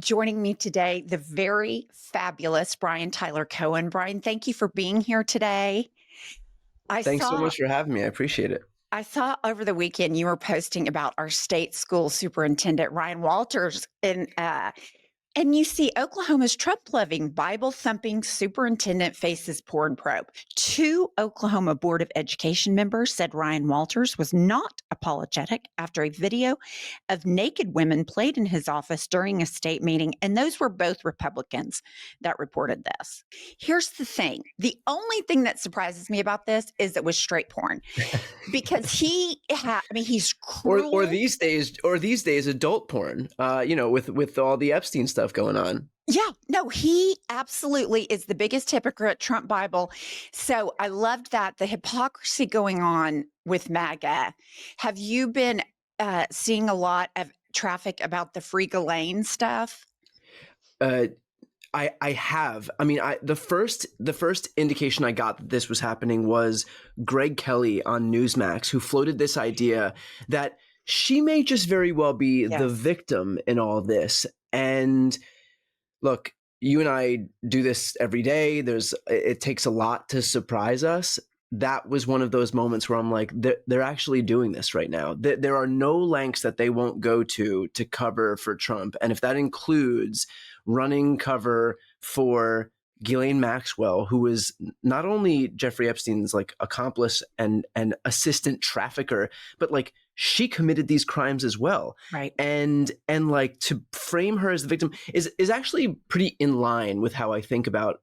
Joining me today, the very fabulous Brian Tyler Cohen. Brian, thank you for being here today. I Thanks so saw much for having me. I appreciate it. I saw over the weekend you were posting about our state school superintendent, Ryan Walters, and you see Oklahoma's Trump-loving, Bible-thumping superintendent faces porn probe. 2 Oklahoma Board of Education members said Ryan Walters was not apologetic after a video of naked women played in his office during a state meeting, and those were both Republicans that reported this. Here's the thing. The only thing that surprises me about this is it was straight porn because he's cruel. Or these days, adult porn. With all the Epstein stuff going on. Yeah, no, he absolutely is the biggest hypocrite, Trump Bible. So I loved that, the hypocrisy going on with MAGA. Have you been seeing a lot of traffic about the Free Ghislaine stuff? I have. I mean, the first indication I got that this was happening was Greg Kelly on Newsmax, who floated this idea that she may just very well be the victim in all this. And look, you and I do this every day. It takes a lot to surprise us. That was one of those moments where I'm like, they're actually doing this right now. There are no lengths that they won't go to cover for Trump. And if that includes running cover for Ghislaine Maxwell, who is not only Jeffrey Epstein's accomplice and assistant trafficker, but she committed these crimes as well. Right. And to frame her as the victim is actually pretty in line with how I think about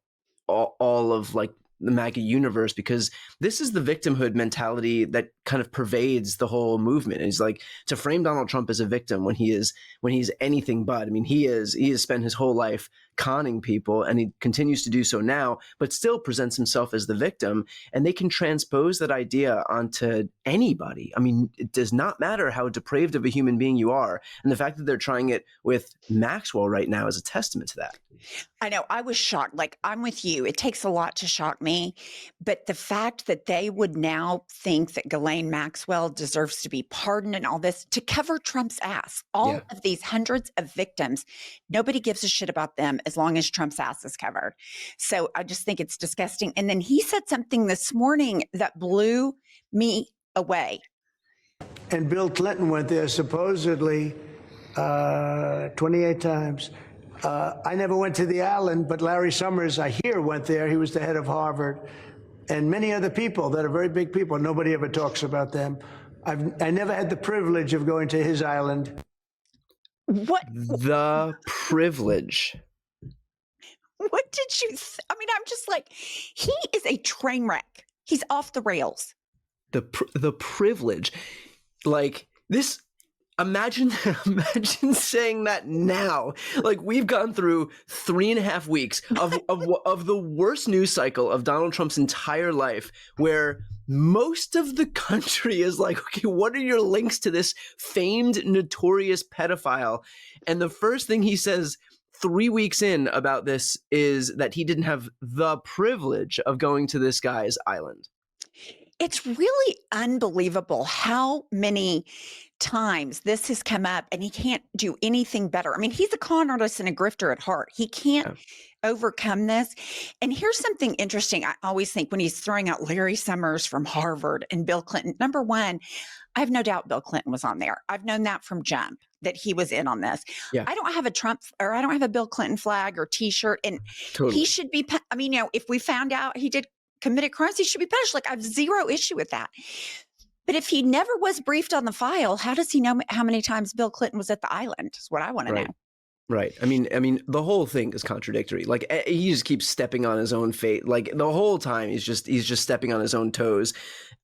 all of the MAGA universe, because this is the victimhood mentality that kind of pervades the whole movement. It's to frame Donald Trump as a victim when he's anything but. I mean, he has spent his whole life conning people, and he continues to do so now, but still presents himself as the victim. And they can transpose that idea onto anybody. I mean, it does not matter how depraved of a human being you are. And the fact that they're trying it with Maxwell right now is a testament to that. I know. I was shocked. I'm with you. It takes a lot to shock me. But the fact that they would now think that Ghislaine Maxwell deserves to be pardoned and all this to cover Trump's ass, all of these hundreds of victims, nobody gives a shit about them as long as Trump's ass is covered. So I just think it's disgusting. And then he said something this morning that blew me away. And Bill Clinton went there supposedly 28 times. I never went to the island, but Larry Summers, I hear, went there. He was the head of Harvard. And many other people that are very big people. Nobody ever talks about them. I never had the privilege of going to his island. What? The privilege. What did you I mean, I'm just he is a train wreck. He's off the rails. The privilege. This, imagine saying that now. We've gone through 3.5 weeks of the worst news cycle of Donald Trump's entire life, where most of the country is okay, what are your links to this famed, notorious pedophile? And the first thing he says 3 weeks in about this is that he didn't have the privilege of going to this guy's island. It's really unbelievable how many times this has come up, and he can't do anything better. I mean, he's a con artist and a grifter at heart. He can't overcome this. And here's something interesting. I always think when he's throwing out Larry Summers from Harvard and Bill Clinton, number one, I have no doubt Bill Clinton was on there. I've known that from jump, that he was in on this. Yeah. I don't have a Trump, or I don't have a Bill Clinton flag or T-shirt. And he should be, I mean, if we found out he did committed crimes, he should be punished. I have zero issue with that. But if he never was briefed on the file, how does he know how many times Bill Clinton was at the island? Is what I want to know. Right. I mean, the whole thing is contradictory. He just keeps stepping on his own fate. The whole time he's just stepping on his own toes.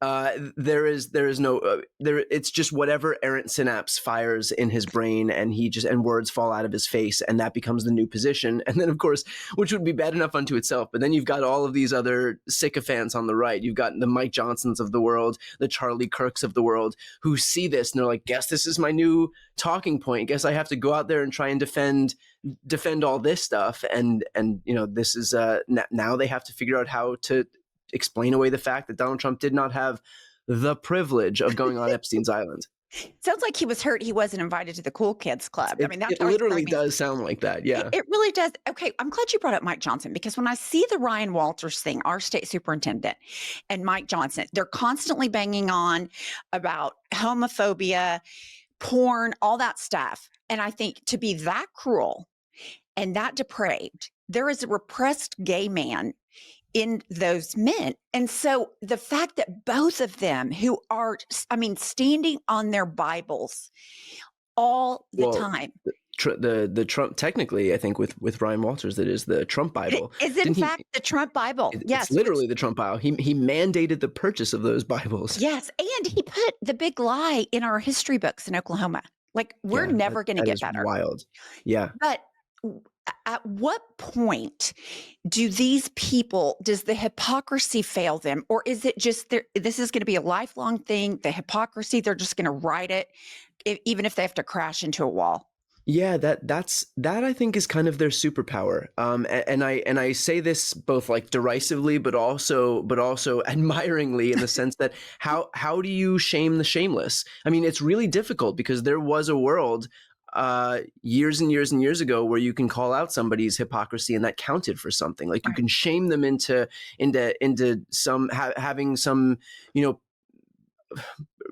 There is no it's just whatever errant synapse fires in his brain, and and words fall out of his face, and that becomes the new position. And then, of course, which would be bad enough unto itself, but then you've got all of these other sycophants on the right. You've got the Mike Johnsons of the world, the Charlie Kirks of the world, who see this and they're like, guess this is my new talking point. Guess I have to go out there and try and defend all this stuff. And this is now they have to figure out how to explain away the fact that Donald Trump did not have the privilege of going on Epstein's island. Sounds like he was hurt he wasn't invited to the cool kids club. I mean, that's It always literally throws me. does sound like that. Yeah. It really does. Okay, I'm glad you brought up Mike Johnson because when I see the Ryan Walters thing, our state superintendent, and Mike Johnson, they're constantly banging on about homophobia, porn, all that stuff. And I think to be that cruel and that depraved, there is a repressed gay man in those men. And so the fact that both of them who are, I mean, standing on their Bibles all the Well, time. the Trump, technically, I think with Ryan Walters, that is the Trump It Bible. is in Didn't he? fact the Trump Bible. It's Yes, which literally the Trump Bible. He mandated the purchase of those Bibles. yes, and he put the big lie in our history books in Oklahoma. Like we're Yeah, never going to that get is better. wild. Yeah. But at what point do these people, does the hypocrisy fail them? Or is it just this is going to be a lifelong thing? The hypocrisy, they're just going to ride it, even if they have to crash into a wall. Yeah, that I think is kind of their superpower. And I say this both like derisively, but also admiringly in the sense that how do you shame the shameless? I mean, it's really difficult because there was a world years and years and years ago where you can call out somebody's hypocrisy and that counted for something. Like you Right. can shame them into some having some, you know,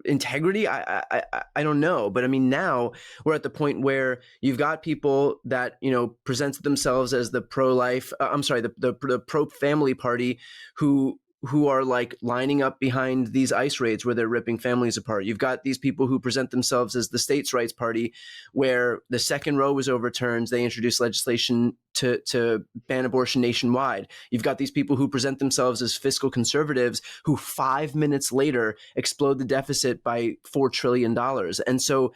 integrity. I don't know, but I mean, now we're at the point where you've got people that, you know, present themselves as the pro-life, the pro-family party who are like lining up behind these ICE raids where they're ripping families apart. You've got these people who present themselves as the states' rights party, where the second Roe was overturned, they introduced legislation to ban abortion nationwide. You've got these people who present themselves as fiscal conservatives who 5 minutes later explode the deficit by $4 trillion. And so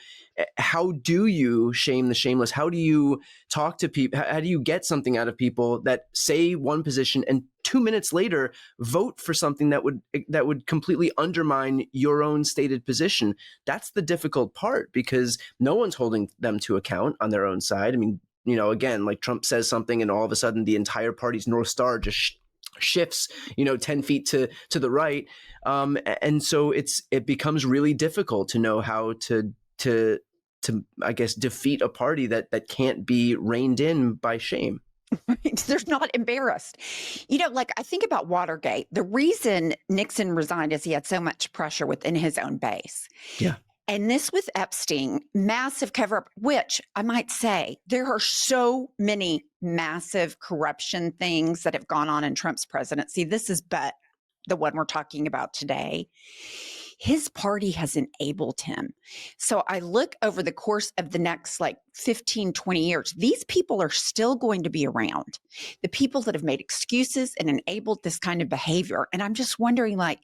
how do you shame the shameless? How do you talk to people? How do you get something out of people that say one position and 2 minutes later vote for something that would completely undermine your own stated position? That's the difficult part because no one's holding them to account on their own side. I mean, you know, again, like Trump says something and all of a sudden the entire party's North Star just shifts, you know, 10 feet to the right. And so it becomes really difficult to know how to I guess defeat a party that can't be reined in by shame. They're not embarrassed. You know, like I think about Watergate. The reason Nixon resigned is he had so much pressure within his own base. Yeah. And this with Epstein, massive cover up, which I might say there are so many massive corruption things that have gone on in Trump's presidency. This is but the one we're talking about today. His party has enabled him. So I look over the course of the next like 15, 20 years, these people are still going to be around. The people that have made excuses and enabled this kind of behavior. And I'm just wondering, like,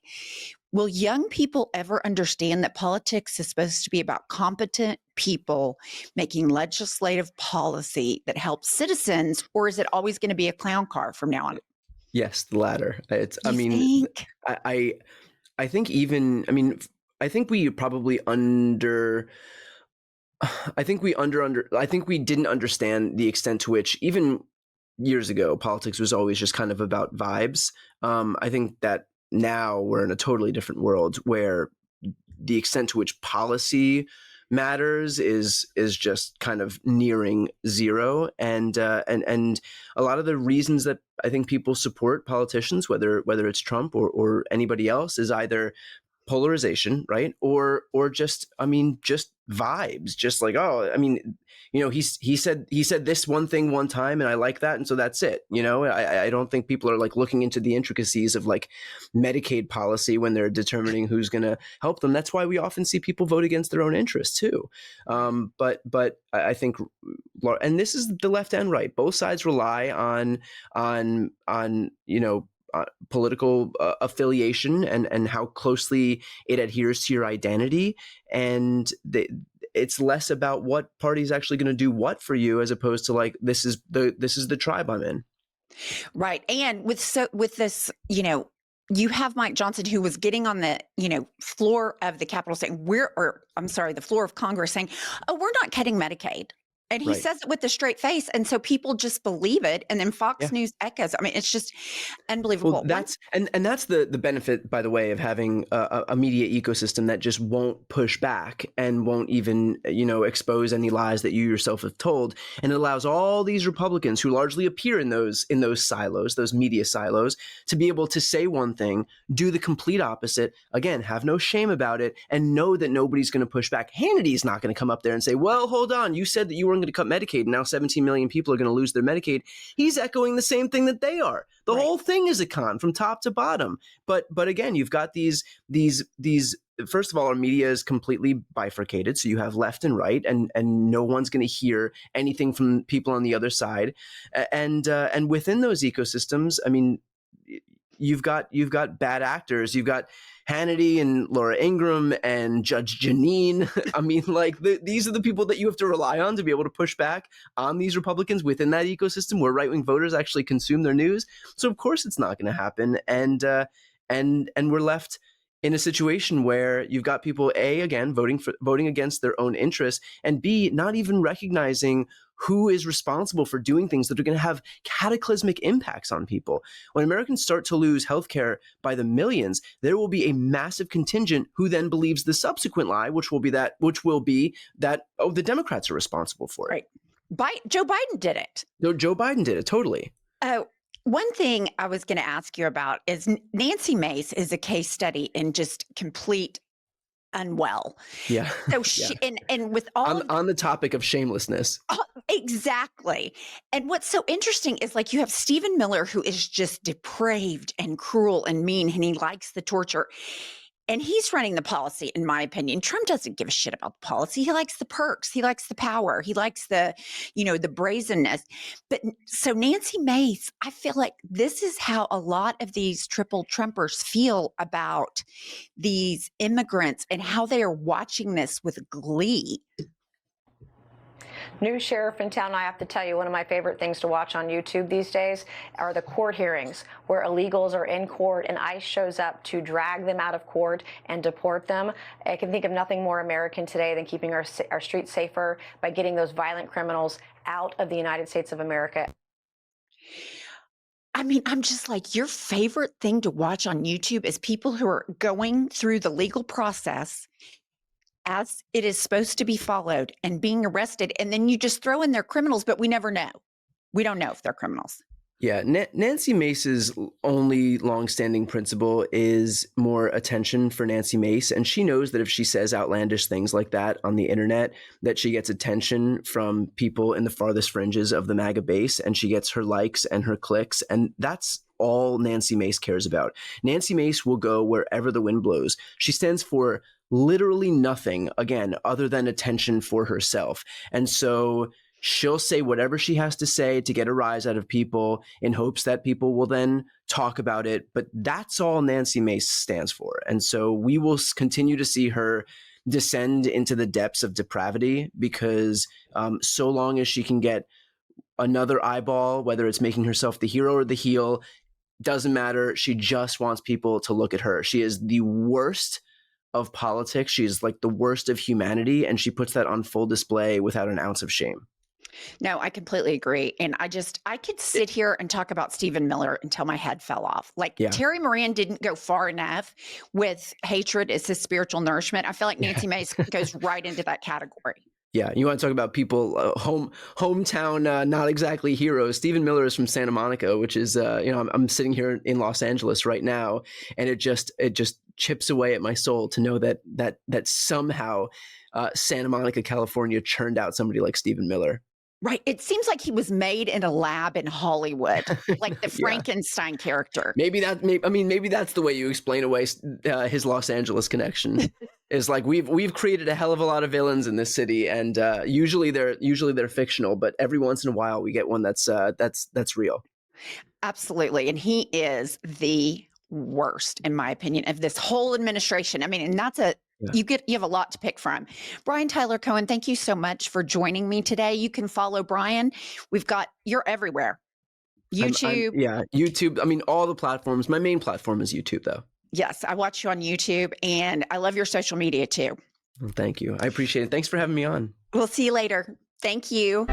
will young people ever understand that politics is supposed to be about competent people making legislative policy that helps citizens, or is it always going to be a clown car from now on? Yes, the latter. I You mean, think? I think even, I mean, I think we probably I think I think we didn't understand the extent to which even years ago, politics was always just kind of about vibes. I think that now we're in a totally different world where the extent to which policy matters is just kind of nearing zero, and a lot of the reasons that I think people support politicians, whether it's Trump or anybody else, is either polarization, right? Or just, I mean, just vibes, just like, oh, I mean, you know, he said this one thing one time and I like that. And so that's it. You know, I don't think people are like looking into the intricacies of like Medicaid policy when they're determining who's going to help them. That's why we often see people vote against their own interests too. But I think, and this is the left and right, both sides rely on, you know, political affiliation and how closely it adheres to your identity. And it's less about what party's actually going to do what for you, as opposed to like, this is the tribe I'm in. Right. And with this, you know, you have Mike Johnson who was getting on the, you know, floor of the Capitol saying the floor of Congress saying, oh, we're not cutting Medicaid. And he Right. says it with a straight face, and so people just believe it, and then Fox Yeah. News echoes. I mean, it's just Well, unbelievable. that's that's the benefit, by the way, of having a media ecosystem that just won't push back and won't even expose any lies that you yourself have told, and it allows all these Republicans who largely appear in those silos, those media silos, to be able to say one thing, do the complete opposite, again, have no shame about it, and know that nobody's going to push back. Hannity's not going to come up there and say, "Well, hold on, you said that you weren't going to cut Medicaid, and now 17 million people are going to lose their Medicaid." He's echoing the same thing that they are. The Right. whole thing is a con from top to bottom. But again, you've got these. First of all, our media is completely bifurcated, so you have left and right, and no one's going to hear anything from people on the other side. And within those ecosystems, I mean, you've got bad actors. You've got Hannity and Laura Ingraham and Judge Janine. I mean, like these are the people that you have to rely on to be able to push back on these Republicans within that ecosystem where right-wing voters actually consume their news. So of course it's not going to happen. And we're left in a situation where you've got people, A, again, voting against their own interests, and B, not even recognizing who is responsible for doing things that are going to have cataclysmic impacts on people. When Americans start to lose healthcare by the millions, there will be a massive contingent who then believes the subsequent lie, which will be that the Democrats are responsible for it. Right. Joe Biden did it. No, Joe Biden did it, totally. One thing I was going to ask you about is Nancy Mace is a case study in just complete unwell. Yeah. So she, and with all on the topic of shamelessness. Exactly. And what's so interesting is like you have Stephen Miller, who is just depraved and cruel and mean, and he likes the torture. And he's running the policy, in my opinion. Trump doesn't give a shit about the policy. He likes the perks. He likes the power. He likes the brazenness. But so Nancy Mace, I feel like this is how a lot of these triple Trumpers feel about these immigrants and how they are watching this with glee. New sheriff in town, I have to tell you, one of my favorite things to watch on YouTube these days are the court hearings where illegals are in court and ICE shows up to drag them out of court and deport them. I can think of nothing more American today than keeping our streets safer by getting those violent criminals out of the United States of America. I mean, I'm just like, your favorite thing to watch on YouTube is people who are going through the legal process as it is supposed to be followed and being arrested. And then you just throw in their criminals, but we never know. We don't know if they're criminals. Yeah, Nancy Mace's only longstanding principle is more attention for Nancy Mace. And she knows that if she says outlandish things like that on the internet, that she gets attention from people in the farthest fringes of the MAGA base, and she gets her likes and her clicks. And that's all Nancy Mace cares about. Nancy Mace will go wherever the wind blows. She stands for literally nothing, again, other than attention for herself. And so she'll say whatever she has to say to get a rise out of people in hopes that people will then talk about it. But that's all Nancy Mace stands for. And so we will continue to see her descend into the depths of depravity because so long as she can get another eyeball, whether it's making herself the hero or the heel, doesn't matter. She just wants people to look at her. She is the worst of politics. She is like the worst of humanity. And she puts that on full display without an ounce of shame. No, I completely agree. And I could sit here and talk about Stephen Miller until my head fell off. Like Terry Moran didn't go far enough with hatred as his spiritual nourishment. I feel like Nancy Mace goes right into that category. Yeah, you want to talk about people, hometown, not exactly heroes. Stephen Miller is from Santa Monica, which is, I'm sitting here in Los Angeles right now, and it just chips away at my soul to know that somehow Santa Monica, California, churned out somebody like Stephen Miller. Right. It seems like he was made in a lab in Hollywood, like the Frankenstein character. Maybe that's the way you explain away his Los Angeles connection. Is like we've created a hell of a lot of villains in this city, and usually they're fictional, but every once in a while we get one that's real. Absolutely, and he is the worst, in my opinion, of this whole administration. I mean, and that's you have a lot to pick from. Brian Tyler Cohen, thank you so much for joining me today. You can follow Brian. You're everywhere. YouTube. YouTube. I mean, all the platforms. My main platform is YouTube, though. Yes, I watch you on YouTube, and I love your social media too. Well, thank you. I appreciate it. Thanks for having me on. We'll see you later. Thank you.